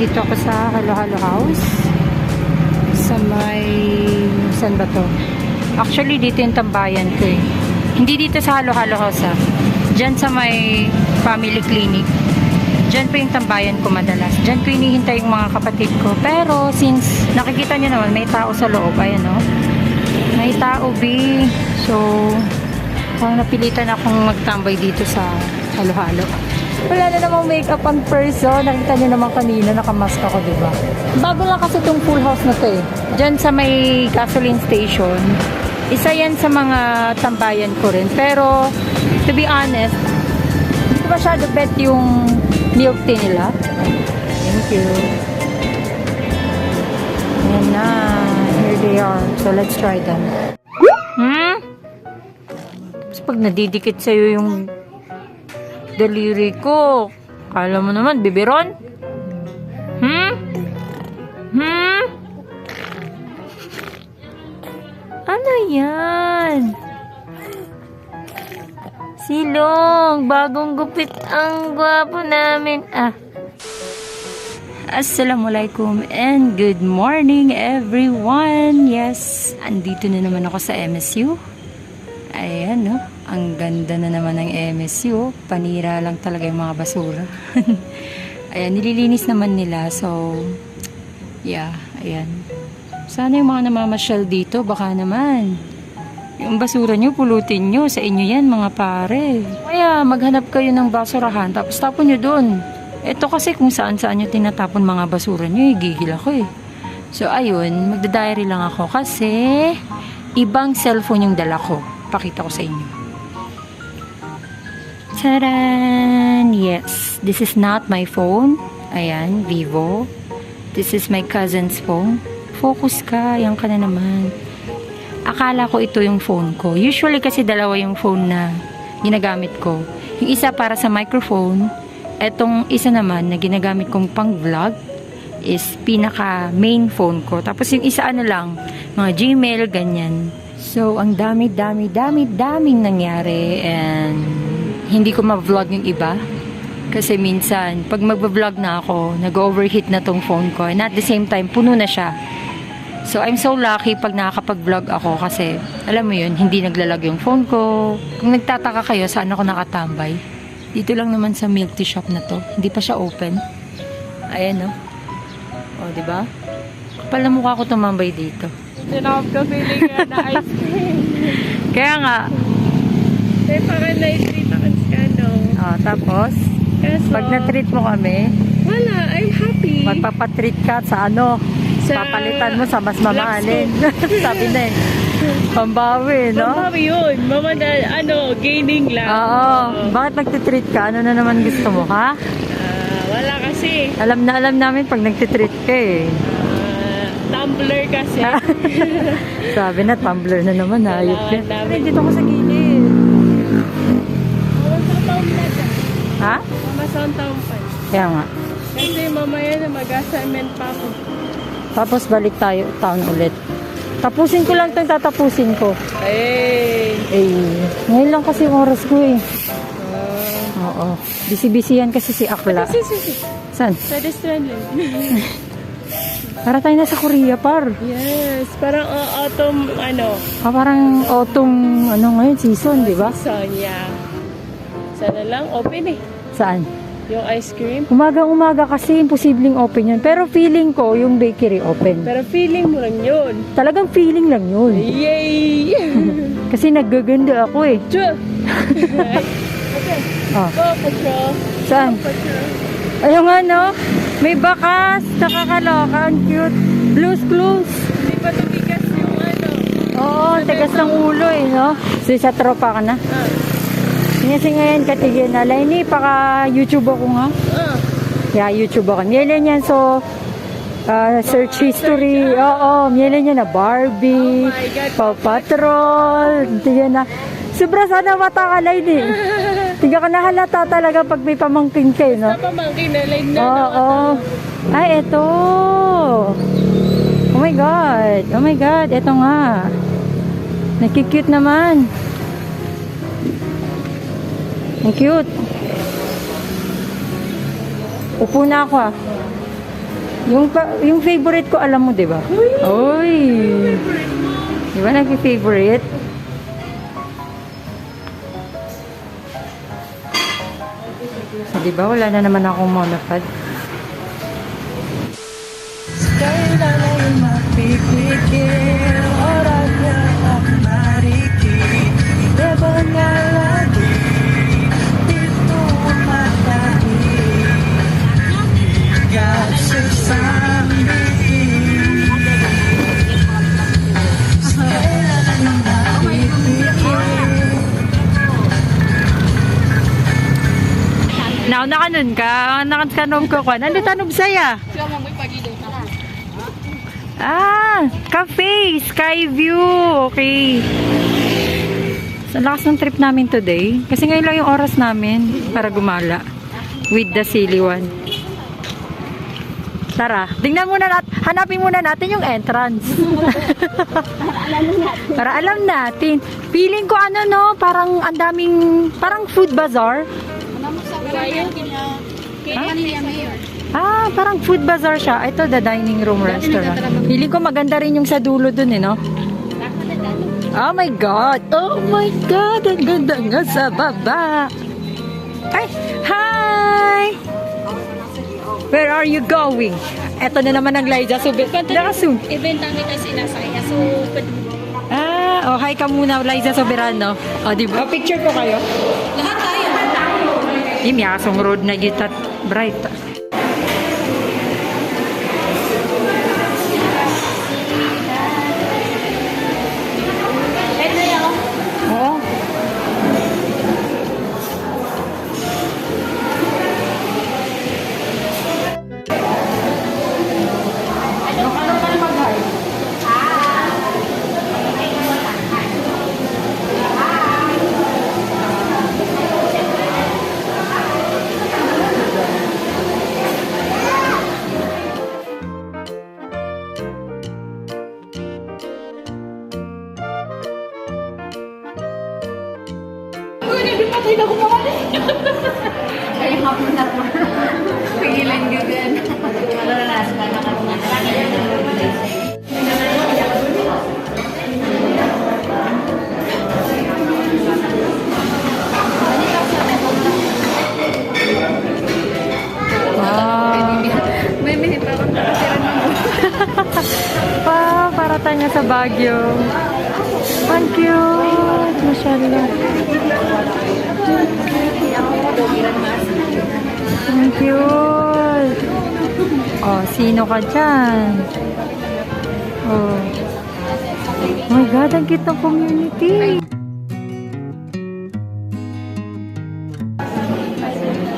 Nandito ako sa Halo Halo House. Sa may... Saan ba to? Actually, dito yung tambayan ko eh. Hindi dito sa Halo Halo House ah. Diyan sa may family clinic. Diyan po yung tambayan ko madalas. Diyan ko hinihintay yung mga kapatid ko. Pero since nakikita nyo naman, may tao sa loob. Ayan o. May tao, B. So, parang napilitan akong magtambay dito sa Halo Halo. Wala na namang makeup ang person. Nakita nyo naman kanina, nakamask ako, diba? Bago lang kasi itong full house na to eh. Diyan sa may gasoline station. Isa yan sa mga tambayan ko rin. Pero, to be honest, hindi masyado bet yung milk tea nila. Thank you. Ayan na. Here they are. So, let's try them. Tapos pag nadidikit sa'yo yung daliri ko, kala mo naman, bibiron? Ano yan? Silong, bagong gupit ang gwapo namin. Assalamualaikum and good morning everyone. Yes, andito na naman ako sa MSU. Ayan, no? Ang ganda na naman ng MSU. Panira lang talaga yung mga basura. Ayan, nililinis naman nila. So, yeah, ayan. Sana yung mga namamasyal dito, baka naman. Yung basura nyo, pulutin nyo. Sa inyo yan, mga pare. Kaya, maghanap kayo ng basurahan, tapos tapon nyo dun. Ito kasi kung saan-saan nyo tinatapon mga basura nyo, gigil ako eh. So, ayun, magda-diary lang ako kasi ibang cellphone yung dala ko. Pakita ko sa inyo. Taran! Yes, this is not my phone. Ayan, Vivo. This is my cousin's phone. Focus ka, yan ka na naman. Akala ko ito yung phone ko. Usually kasi dalawa yung phone na ginagamit ko. Yung isa para sa microphone. Etong isa naman na ginagamit kong pang vlog is pinaka main phone ko. Tapos yung isa ano lang, mga Gmail, ganyan. So, ang daming nangyari and hindi ko ma-vlog yung iba. Kasi minsan, pag mag-vlog na ako, nag-overheat na tong phone ko. And at the same time, puno na siya. So, I'm so lucky pag nakakapag-vlog ako kasi, alam mo yun, hindi naglalag yung phone ko. Kung nagtataka kayo, saan ako nakatambay? Dito lang naman sa milk tea shop na to. Hindi pa siya open. Ayan, no? O, diba? Kapal na mukha ko tumambay dito. Sinap ka feeling na ice cream. Kaya nga. May parang na-treat ako ka, no? O, tapos, Kaso, pag na-treat mo kami, wala, I'm happy. magpapatreat ka sa ano? Sa Papalitan mo sa mas mamahalin. Sabi na eh. Pambawi, no? Pambawi yun. Mama na, gaining lang. Oo. Bakit nagtitreat ka? Ano na naman gusto mo, ha? Wala kasi. Alam na alam namin pag nagtitreat ka eh. Tumbler kasi. Sabi na, tumbler na naman. Ayop ka. namin. Dito ko sa gilid. Mama sa taong na dyan. Ha? Mama sa taong pa. Kaya nga. Kasi mamaya na mag-assignment pa ako. Tapos balik tayo town ulit. Tapusin ko lang itong tatapusin ko. Hey! Ngayon lang kasi yung oras ko eh. Oo. Busy-busy yan kasi si Akla. Si. Saan? Sa restaurant lang. Para tayo na sa Korea, par. Yes. Parang autumn, Parang autumn, ngayon, season, di ba? season, yeah. Sana lang, open eh. Saan? Yung ice cream. Umaga kasi, imposibleng open yun. Pero feeling ko, yung bakery open. Pero feeling mo lang yun. Talagang feeling lang yun. Yay! Kasi naggaganda ako eh. Sure! Okay. Oh. Go, patrol. Saan? Go, patrol. Ayun nga, no? May bakas. Nakakaloka. Ang cute. Blues Clues. Hindi pa tumigas yung Oo, tigas ng ulo eh, no? So, sa tropa ka na. Kasi ngayon, katigyan na. Laini, paka-YouTube ako nga. Yeah, YouTube ako. Mielen yan, so, search history. Oo, mielen yan na Barbie, Oh my God. Paw Patrol. Tigyan na. Sobra sana matakalay din. Tigyan ka na halata talaga pag may pamangkin kayo, no? Sa pamangkin na line na. Oo. Ay, eto. Oh my God. Oh my God. Eto nga. Nakikute naman. Ang cute. Upo na ako ah. Yung favorite ko, alam mo, di ba? Uy! Di ba nag-favorite? Di ba? Wala na naman akong monopod. Kailangan mapipigil oras na ang marikit. Diba nga lagi dito matahid. Hinggat sa isang bibig. Kailangan mapipigil. Now, nakanon ka. Nakatanom ko ko. Ano tanom saya? Ah, cafe, sky view. Okay. Sa lakas ng trip namin today. Kasi ngayon lang yung oras namin para gumala. With the silly one. Tara, tingnan muna natin. Hanapin muna natin yung entrance. Para alam natin. Feeling ko ano no, parang ang daming, parang food bazaar. Ah, parang food bazaar siya. Ito, the dining room restaurant. Feeling ko maganda rin yung sa dulo dun, eh, no? Oh my God! Oh my God! Ang ganda nga sa baba! Ay! Hi! Where are you going? Eto na naman ang Liza Subit. Nakasu. Event namin kasi nasa kaya. So, Ah, oh, hi ka muna, Liza Soberano. Oh, di ba? Picture ko kayo. lahat tayo. Yung Yasong Road na gitat bright. Oo. Pigilan gagan. May minute pa akong nakatira ng Para tayo sa Baguio. Ang cute. Masyaallah. Ang cute. Oh, sino ka dyan? Oh. Oh my God, ang cute ng community.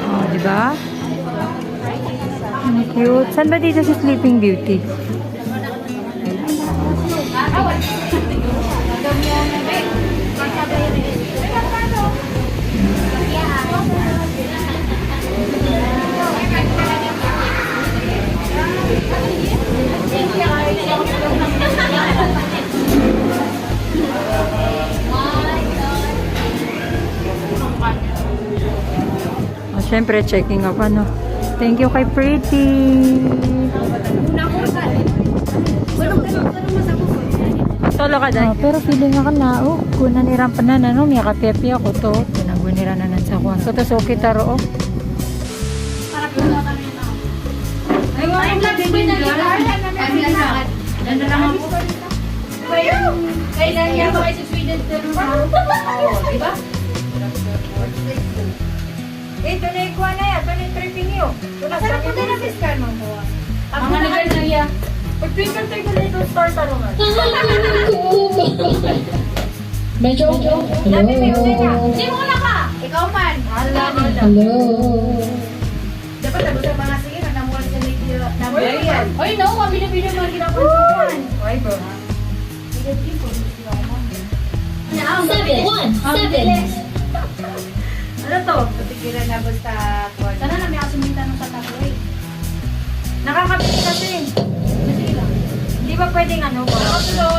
Oh, diba? Ang cute. Saan ba dito sa Sleeping Beauty? Oh, syempre, checking up ano. Thank you kay Pretty. Solo ka dahil. Pero feeling ako na, oh, kuna niran pa na, no, may kapepi ako to. Pinaguniran na sa kuwan. So, tas okay taro, oh. Ay, wala lang din yun. Ano lang ako? Kaya nangyay ko kayo sa Sweden. Diba? Ito na yung kuwan na yan. Ito na yung tripping yun. Masarap po din ang fiscal mo po. Mga nagal na yan. Pag-twinkle tayo na ito, star tanongan. Medyo. Dati may una niya. Sino wala ka? Ikaw man. Hello. Dapat ako sa mga sige, namuha sa video. Oy, no, mabili-bili mga ginapansukan. Ay, bro. Seven. Ano to? Patigilan na basta kuwan. Sana na may asumita ng tatakoy. Nakakapit kasi. Hindi ba pwedeng ano ba? Ito.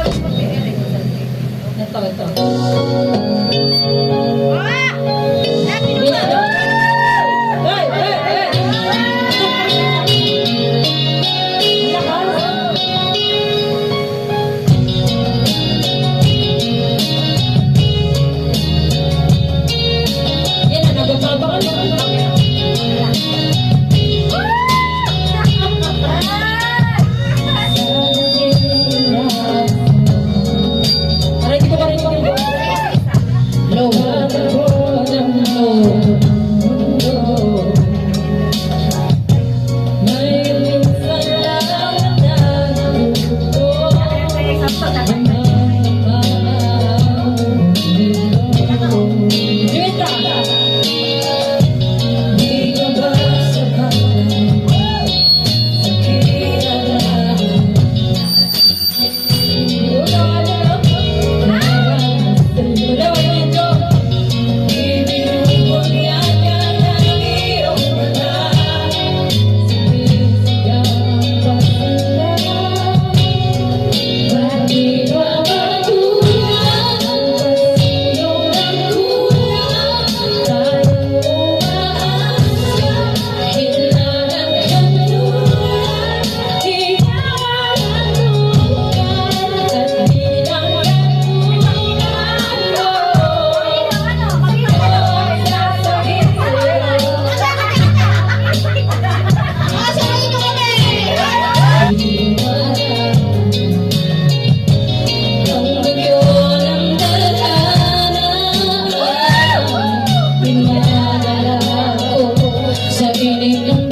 Galing ng